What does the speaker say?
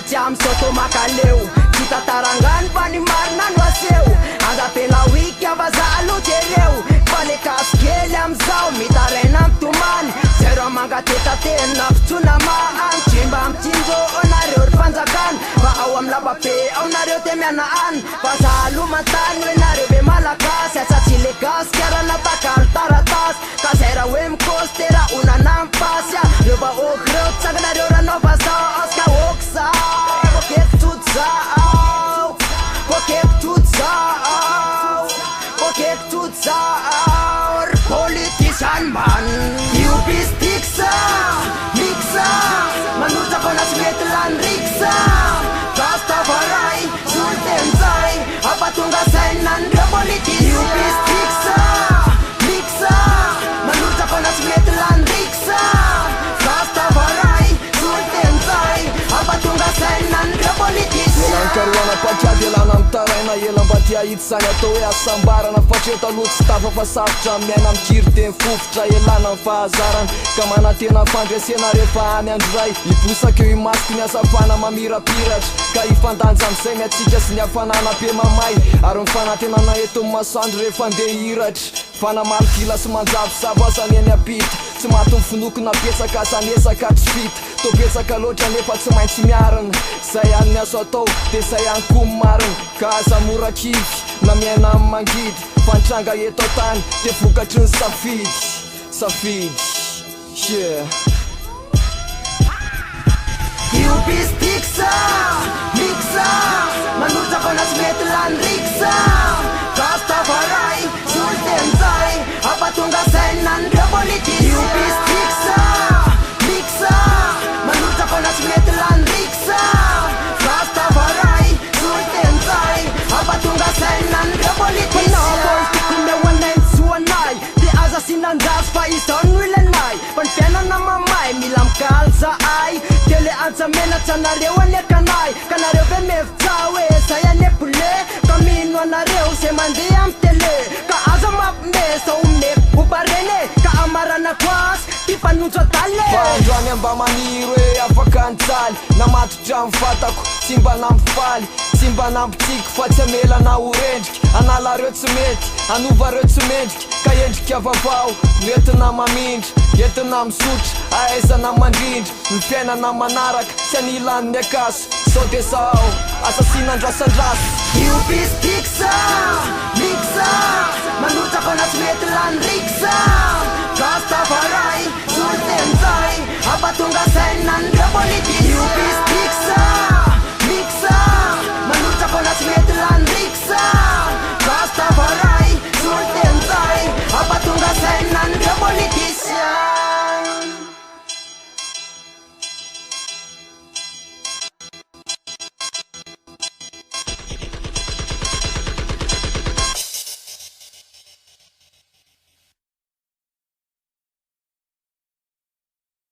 tsy am'soto makaleo tsy tatarangany fa ny marina no aseo andapela wiki avazalotereo fa le kasikely am'zao mitaraina amtomany zero mangatetatena fitsonamaany trimba amtsinjo anareo ry fanjakany fa ao am lababe aonareo te miana any fa zalomantany oenareo be malakasy asatsy le gasy kiarana takalo taratasy ka zay raha hoe mikostera onana mpasya reo vahoky reo tsakanareo ranova zao aska hoky zao kokeky toto zao kokeky toto zao kokeky toto zao ry politician man io pistiksa miksa manotsakona tsy mety lany riksa gastavaray soltenjay apatonga sainanreo politician io pistiksa miksa manotsakona tsy mety lany riksa gastavaray soltenjay apatonga sainanreo politician karoana pakiady elana amtaraina ela mba ty ahity zany atao hoe asambarana fatry eto aloha tsy tafa fa safotra miaina mikiry teny fofotra elana mifahazarana ka manantena fandresena rehefa any andro ray ibosaka eo imasiko ny asafana mamirapiratra ka ifandanja am'izay miatsika sy ny hafanana be mamay ary mifanantenana eto masoandro rehefa andeha hiratra fanamalikila sy manjavosavo asany eny apita tsy maty mifinokona petsaka asanesaka tsy fita topetsaka loatra nefa tsy maintsy miarina zay any ny azo atao de zay any koa marina ka aza morakivy na miaina amin'ny mangidy fantranga eto tany de vokatry ny safidy yeah. io pistiksa miksa manotsakona tsy mety lany riksa gastavaray soltenjay apatonga sainanreo politician io pistiksa miksa manotsakona tsy mety lany riksa gastavaray soltenjay apatonga sainanreo politician de aza sinanjasy fa izao no ilanay fa ny fiainana mamay mila mikalza ay de le antsamena tsanareo anekanay ka nareo ve mevitsa hoe zay anepole ka mino anareo zay mandeha amy tele ka aza mampimesa omeko bobarene ka amarana koasy ty fanotso atale androany amba maniry hoe afaka anjaly namatotra mfatako tsy mba nampifaly tsy mba nampitsiko fa tsy amelana orendriky analareo tsy mety anovareo tsy mendriky ka endrika vavao noentina mamindra entina misotra ahaizana mandrindra ny fiainana manaraka tsy anilan'ny akaso sao de sao asasinandrasandraso io pistiksa miksa manotsakona tsy mety lany riksa gastavaray